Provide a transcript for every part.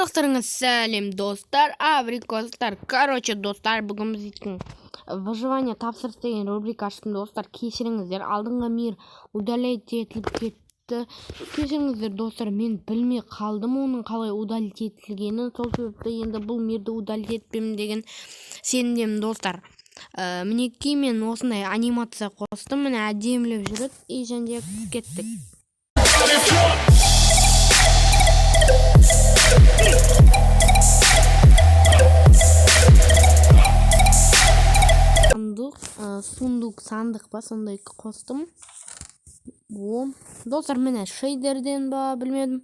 Барлықтарыңыз сәлем достар, абрикостар. Короче, достар, бүгін біздің выживание тапсырыс деген рубрика аштым, достар. Кешіріңіздер, алдыңғы мир удалить етіліп кетті. Кешіріңіздер, достар, мен білмей қалдым оның қалай удалить етілгенін. Сол себепті енді бұл мирді удалить етпеймін деген сенімдемін, достар. Мінекей мен осындай анимация қостым, міне әдемілеп жүреді. И және кеттік. Сандық па сондай қостым. Достар, міне шейдерден ба білмедім,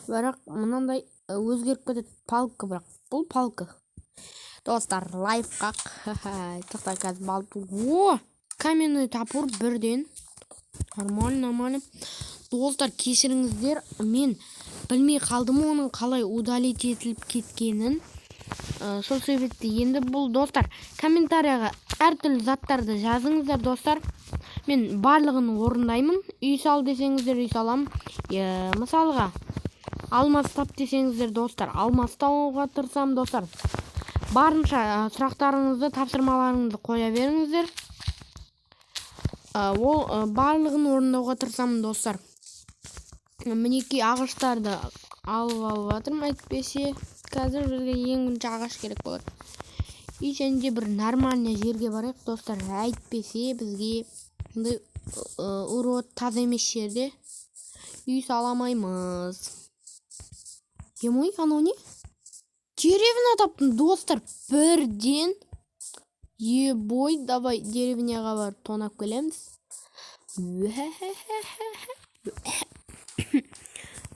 бірақ мынандай өзгеріп кетеді. Палка, бірақ бұл палка. Достар, лайфхак. Тоқта, қазір балды. Каменный топор бірден. Нормально. Достар, кешіріңіздер, мен білмей қалдым оның қалай удалить етіліп кеткенін. Сол себепті енді бұл, достар, комментарияға әртүрлі заттарды жазыңыздар, достар. Мен барлығын орындаймын. Үй сал десеңіздер, үй салам. Мысалға, алмас тап десеңіздер, достар, алмас тауға тырысам, достар. Барынша сұрақтарыңызды, тапсырмаларыңызды қоя беріңіздер. Ол барлығын орындауға тырысамын, достар. Мінекей ағаштарды алып жатырмын, әйтпесе қазір бізге ең бірінші ағаш керек болады. И және бір нормальный жерге барайық, достар. Әйтпесе бізге урод таза емес жерде үй саламаймыз. Емой, анау не? Деревня таптым, достар. Бірден. Ебой, давай деревняға барып тонап келеміз.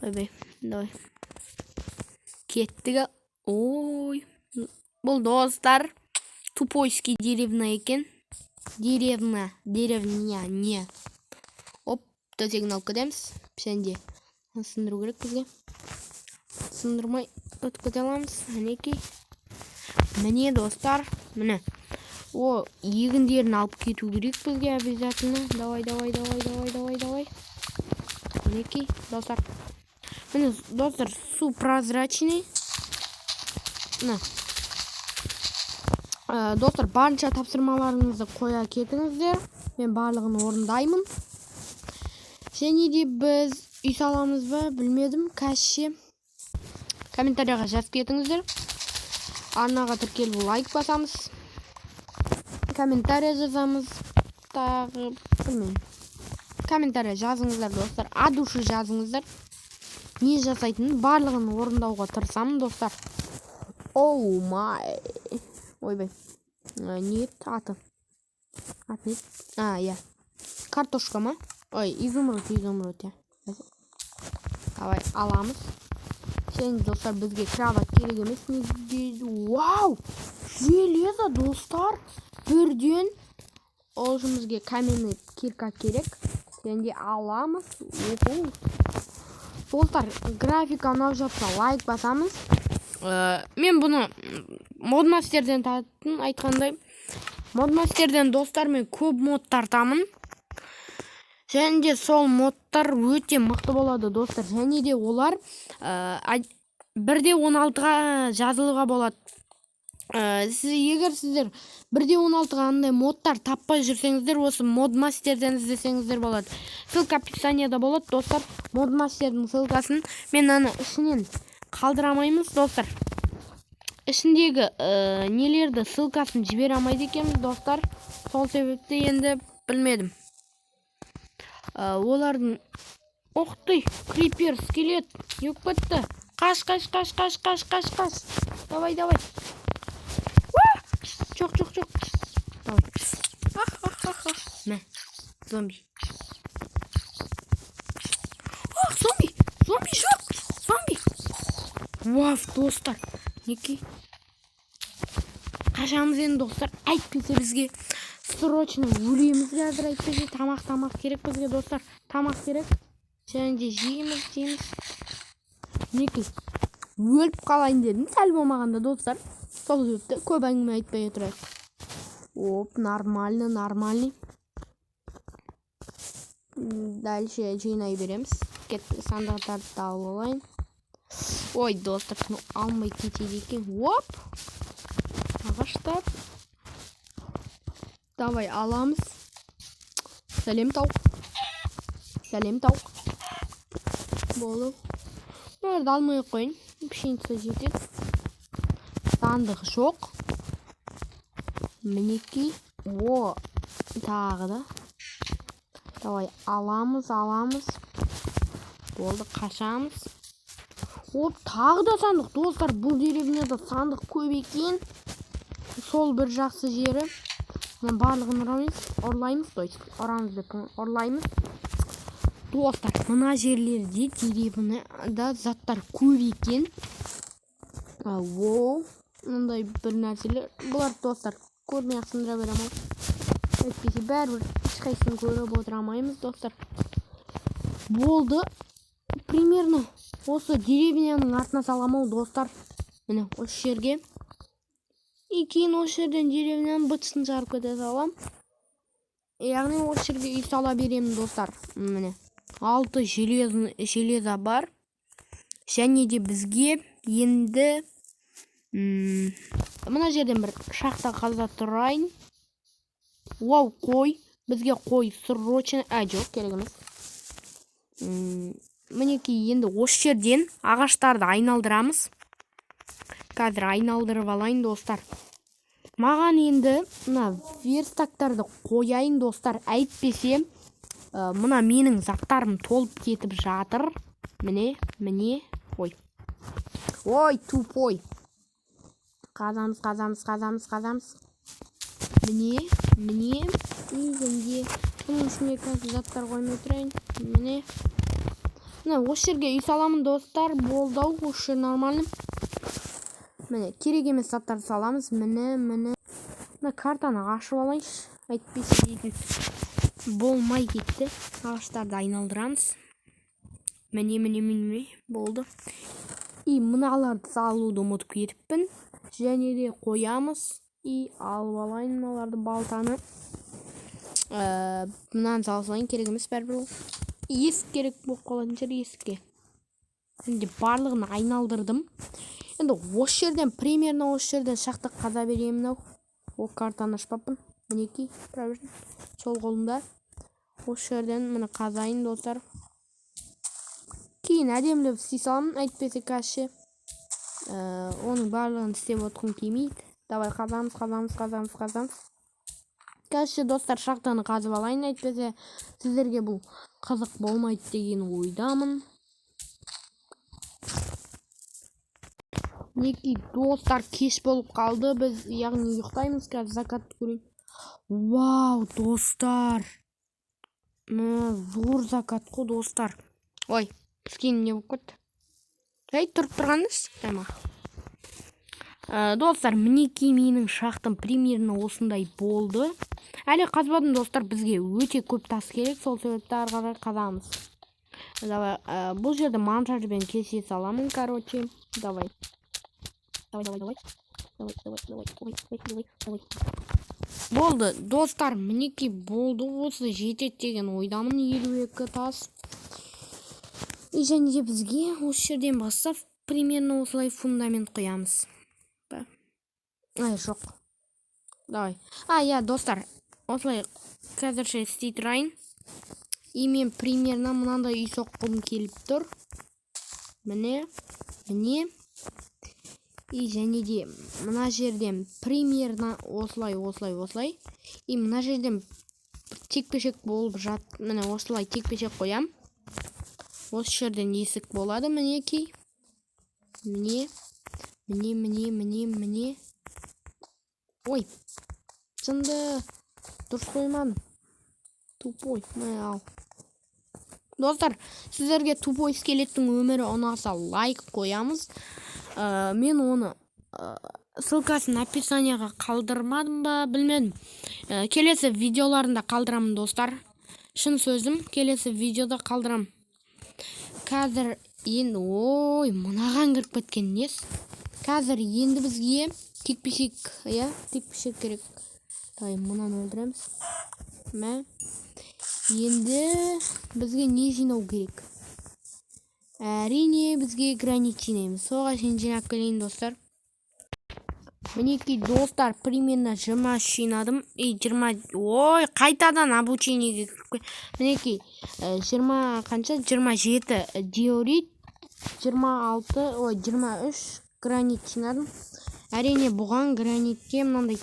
Давай. Кеттігі. Ой. Бұл, достар, тупойский деревня екен. Деревня, не. Оп, төсегін алып кетеміз. Пішенде. Сындыру керек бізге. Сындырмай өткіте аламыз. Міне, достар. Міне. О, егіндерін алып кету керек бізге обязательно. Давай. Мінекей, достар. Міне, достар, су прозрачный. Достар, барынша тапсырмаларыңызды қоя кетіңіздер. Мен барлығын орындаймын. Және де біз үй саламыз ба, білмедім. Кәшше комментарияға жазып кетіңіздер. Арнаға тіркеліп лайк басамыз. Комментария жазамыз. Тағы білмеймін. Комментария жазыңыздар, достар. Адушы жазыңыздар. Не жасайтынын барлығын орындауға тырысамын, достар. Оу май. Ойбай. Нет, аты. Я. Картошка ма? Ой, изумруд, я. Давай, аламыз. Сен, достар, бізге кровать керек емес. Вау! Железо, достар. Бірден. Ол жұмызге каменный кирка керек. Сен де аламыз. Достар, графика ұнап жатса лайк басамыз. Мен бұны модмастерден таттым, айтқандай. Модмастерден, достар, мен көп мод тартамын. Және де сол модтар өте мықты болады, достар. Және де олар 1.16-ға жазылуға болады. Егер сіздер 1.16-ға андай модтар таппай жүрсеңіздер, осы модмастерден іздесеңіздер болады. Ссылка описанияда болады, достар. Модмастердің ссылкасын мен аны ішінен қалдырамаймыз, достар. Ішіндегі нелерді ссылкасын жібере алмайды екенбіз, достар. Сол себепті енді білмедім. Олардың оқты, крипер, скелет, yok бітті. Қаш. Давай. Жоқ. Давай. Мә, зомби. Зомби жоқ. Вау, достар. Неке? Қашамыз енді, достар. Әйтпесе бізге срочно өлеміз қазір, әйтпесе тамақ керек бізге, достар. Тамақ керек. Және де жейміз. Неке? Өліп қалайын дедім, сәл болмағанда, достар. Сол сөзді көп әңгіме айтпай отырайық. Оп, нормальный. Дальше жинай береміз. Кетті, сандықтарды алып алайын. Ой, достар, алмай кетеді екен. Оп! Ағаштап. Давай, аламыз. Сәлем тауық. Сәлем тауық. Болды. Оларды алмай қойын. Пшеница жетеді. Сандық жоқ. Мінекей. О, тағы да. Давай, аламыз. Болды, қашамыз. Оп, тағы да сандық. Достар, бұл деревняда сандық көп екен. Сол бір жақсы жері. Барлығын ұрлаймыз. Ұрлаймыз. Достар, мына жерлерде деревняда заттар көп екен. Воу, мындай бір нәрселер. Бұлар достар көрмей ақсындыра беремін. Әйтпесе бәрібір ешқайсысын көріп отырамаймыз, достар. Болды. Примерно осы деревняның артына саламау, достар. Міне осы жерге. И кейін осы жерден деревняның бытысын жарып кете салам. Яғни осы жерге үй сала беремін, достар. Міне 6 железа бар. Және де бізге енді мына жерден бір шахта қаза тұрайын. Вау, қой. Бізге қой срочно. Жоқ, керек емес. Мінекей енді осы жерден ағаштарды айналдырамыз. Қазір айналдырып алайын, достар. Маған енді мына верстактарды қояйын, достар. Әйтпесе мына менің заттарым толып кетіп жатыр. Міне. Ой, тупой. Қазамыз. Міне. Үйгенде. Бұның ішіне қазір заттар қоймай тұрайын. Міне. Осы жерге үй саламын, достар. Болды-ау, осы жер нормально. Міне, керек емес заттарды саламыз. Міне. Мына картаны ашып алайыншы. Әйтпесе дейді. Болмай кетті. Ағаштарды айналдырамыз. Міне. Болды. И мыналарды салуды ұмытып кетіппін. Және де қоямыз. И алып алайын мыналарды, балтаны. Мынаны салсайын, керек емес бәрібір. Есік керек болып қалатын жер, есікке. Енді барлығын айналдырдым. Енді осы жерден, примерно осы жерден шақты қаза беремін. Ол картаны ашпаппын. Мінекей, правильно. Сол қолымда. Осы жерден мені қазайын, достар. Кейін әдемілеп істей саламын. Әйтпесе кәші оның барлығын істеп отқым келмейді. Давай, қазамыз. Кәші, достар, шақтаны қазып алайын. Әйтпесе сіздерге бұл қызық болмайды деген ойдамын. Неки, достар, кеш болып қалды. Біз яғни ұйықтаймыз. Қазір закатты көрейін. Вау, достар. Зор закат қой, достар. Ой, скин не болып кетті. Тұрып тұрғаныз? Достар, мінекей менің шақтым примерно осындай болды. Әлі қазбадым, достар, бізге өте көп тас керек. Сол себепті ары қарай қазамыз. Бұл жерді манжарбен кесе саламын, короче. Давай. Болды, достар, мінекей болды. Осы жетеді деген ойдамын. 52 тас. И және де бізге осы жерден бастап примерно осылай фундамент қоямыз. Жоқ. Давай. Достар, осылай қазірше істей тұрайын. И мен примерно мынандай үй соққым келіп тұр. Міне. И және де мына жерден примерно осылай. И мына жерден текпешек болып жат. Міне осылай текпешек қоям. Осы жерден есік болады, мінекей. Міне. Ой, жынды. Дұрыс қоймадым. Тупой, ал. Достар, сіздерге тупой скелеттің өмірі ұнаса лайк қоямыз. Мен оны ссылкасын описанияға қалдырмадым ба, білмедім. Келесі видеоларында қалдырамын, достар. Шын сөзім, келесі видеода қалдырам. Қазір енді, мынаған кіріп кеткен нес. Қазір енді бізге текпешек керек. Мынаны өлтіреміз. Енді бізге не жинау керек? Әрине бізге гранит жинаймыз. Соға жинап келейін достар. Мінекей достар, примерно 20 жинадым. 20, ой, қайтадан обучениеге кіріп. Мінекей 20 қанша? 27 диорит, 26, ой, 23 гранит жинадым. Әрине бұған гранитке мынандай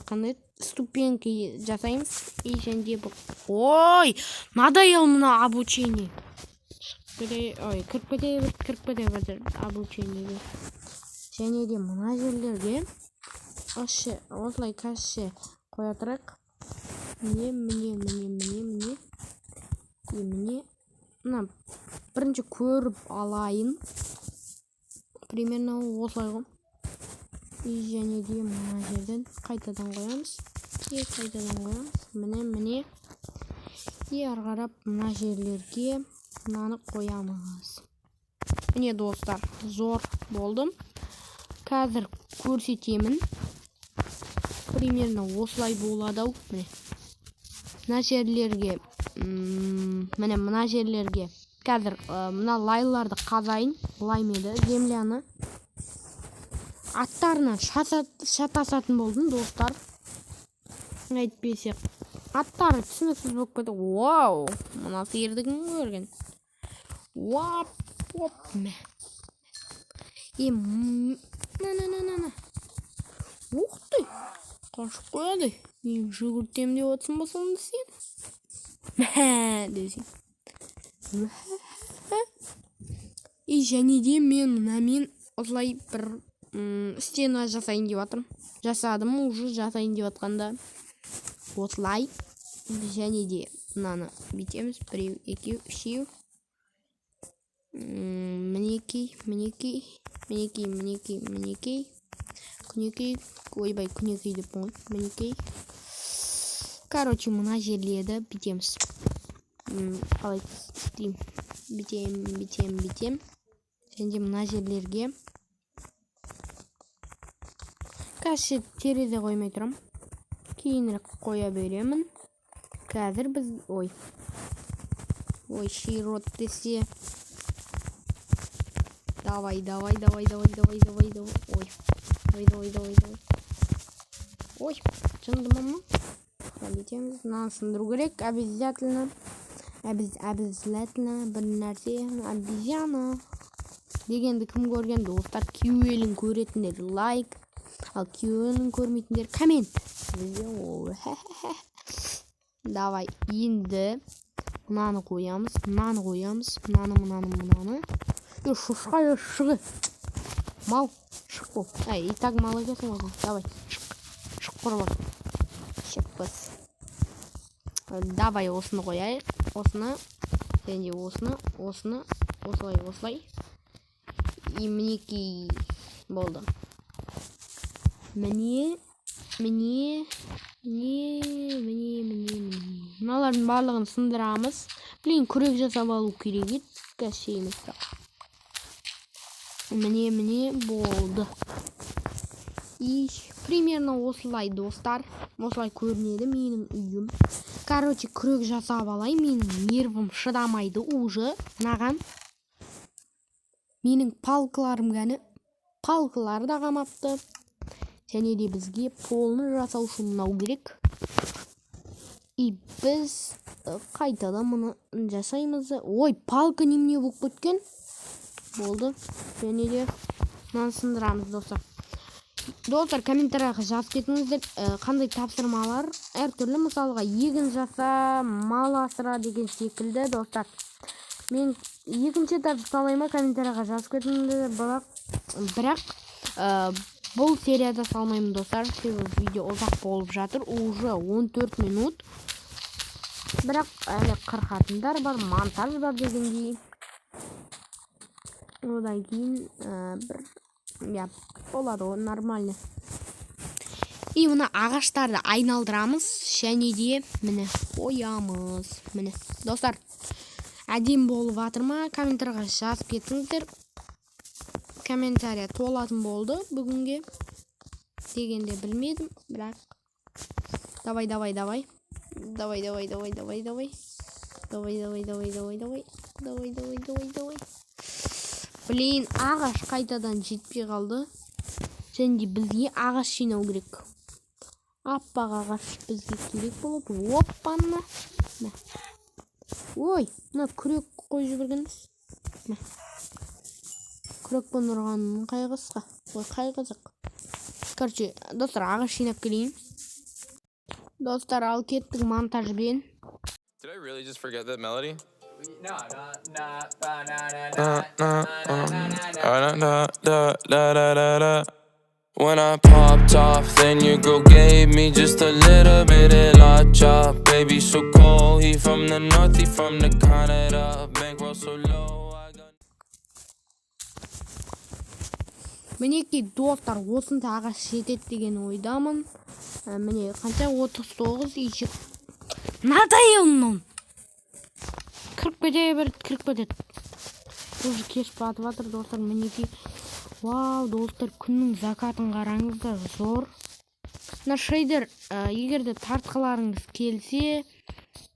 қандай ступеньки жасаймыз. И және бұл. Ой, надоел мына обучение. Ой, кіріп кетеді обучениеге. Және де мына жерлерге осылай кәші қоя тұрайық. Міне. Мына бірінші көріп алайын. Примерно осылай ғой. Және де мына жерден қайтадан қоямыз. Міне. Арғарап мына жерлерге мынаны қоямыз. Міне достар, зор болдым. Қазір көрсетемін. Примерно осылай болады. Мына жерлерге қазір мына лайларды қазайын. Лаймеді земляны. Аттарына шатасатын болдым достар. Әйтпесе аттары түсініксіз болып кетті. Вау, мына сиырды кім көрген? Уап. Ух ты, қашып қояды. Мен жүгіртем деп отсын ба сонда сен? Десең. И және де мен осылай бір стена жасайын деп жатырмын. Жасадым, уже жасайын деп жатқанда. Осылай. Және де мынаны бітеміз. 1, 2, 3. Мінекей. Ойбай, күнекей деп қой. Мінекей. Короче, мына жерлерді бітеміз. Қалай істеймін? Бітем. Және мына жерлерге кәші терезе қоймай тұрам. Кейінірек қоя беремін. Қазір біз... Ой, широт десе. Давай. Ой, жынды мама. Бітеміз. Мынаны сындыру керек. Обязательно бір нәрсе. Обезьяна дегенді кім көрген достар? Кюэлін көретіндер лайк. Ал кюэлін көрмейтіндер коммент. Давай, енді мынаны қоямыз. Мынаны. Шушқа шығы. Мал, шық бол. Итак, мал екесің ғой. Давай, шық құрбақ. Шықпыз. Давай, осыны қояйық. Осыны. Және осыны. Осылай. И мінекей болды. Міне. Мыналардың барлығын сындырамыз. Блин, күрек жасап алу керек еді. Кәшейміз. Міне болды. И примерно осылай достар. Осылай көрінеді менің үйім. Короче, күрек жасап алай. Менің нервім шыдамайды уже. Наған. Менің палкалары да қамапты. Және де бізге полны жасау үшін мынау керек. И біз қайтадан мұны жасаймыз. Ой, палка немене болып кеткен? Болды. Және де мынаны сындырамыз достар. Достар, комментарияға жазып кетіңіздер, қандай тапсырмалар, әртүрлі мысалға егін жаса, мал асыра деген секілді достар. Мен екінші этап салайма, комментарияға жазып кетіңіздер, бірақ бұл серияда салмаймын достар. Себебі видео ұзақ болып жатыр, уже 14 минут. Бірақ әлі қырқатындар бар, монтаж бар дегендей. Одан кейін болады ғой, нормально. И мына ағаштарды айналдырамыз, және де міне қоямыз. Міне достар, әдем болып жатыр ма? Комментарияға жазып кетіңіздер. Комментария толатын болды бүгінге дегенде білмедім, бірақ давай. Блин, ағаш қайтадан жетпей қалды. Және бізге ағаш жинау керек. Аппақ ағаш бізге керек болады. Оппаны. Ой, мына күрек қойып жібергенбіз. Күрекпен ұрғанның қай қызға? Ой, қай қызық. Короче, достар, ағаш жинап келейін. Достар, ал кеттік монтажбен. Did I really just forget that melody? When I popped off, then your girl gave me just a little bit of la chop. Baby so cold, he from the north, he from the Canada. Bankroll so low, I got... Мінекей достар, осында ағаш жетеді деген ойдамын. Міне қанша 39 үй. Надоелмын. Кіріп кетеді. Уже кеш батып жатыр достар, мінекей. Вау, достар, күннің закатын қараңыздар, зор. Мына шейдер, егерде тартқыларыңыз келсе,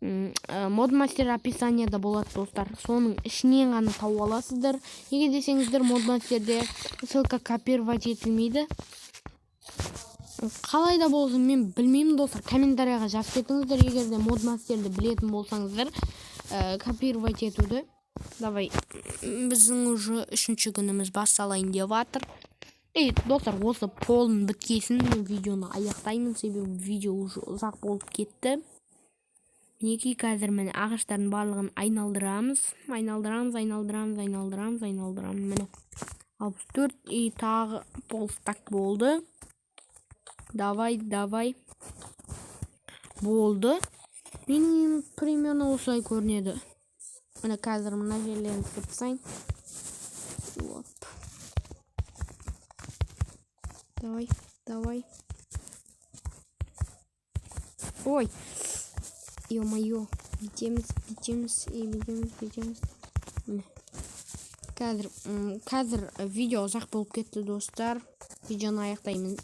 модмастер описанияда болады достар. Соның ішінен ғана тауып аласыздар. Неге десеңіздер, модмастерде ссылка копировать етілмейді. Қалай да болсын, мен білмеймін достар. Комментарияға жазып кетіңіздер, егерде модмастерді білетін болсаңыздар, копировать етуді. Давай, біздің уже 3-ші күніміз басталайын деп жатыр. Достар, осы полын біткесін видеоны аяқтаймын, себебі видео уже ұзақ болып кетті. Мінекей қазір міне ағаштардың барлығын айналдырамыз. Міне 64 и тағы пол стак болды. Давай. Болды. Мен примерно осылай көрінеді. Міне қазір мына жерлерін сыпсайын. Давай. Ой. Ё-моё. Бітеміз. Қазір видео ұзақ болып кетті достар. Видеоны аяқтаймын.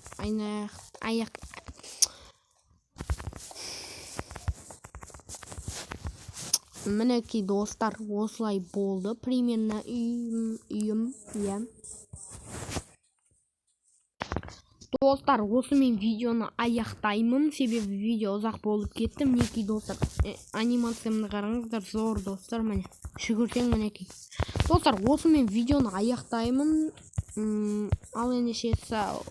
Мінекей достар, осылай болды. Примерно үйім. Достар, осы мен видеоны аяқтаймын, себебі видео ұзақ болып кетті. Мінекей достар, анимациямды қараңыздар, зор достар, міне. Жүгірсең мінекей. Достар, осы мен видеоны аяқтаймын. Ал ендеше сау.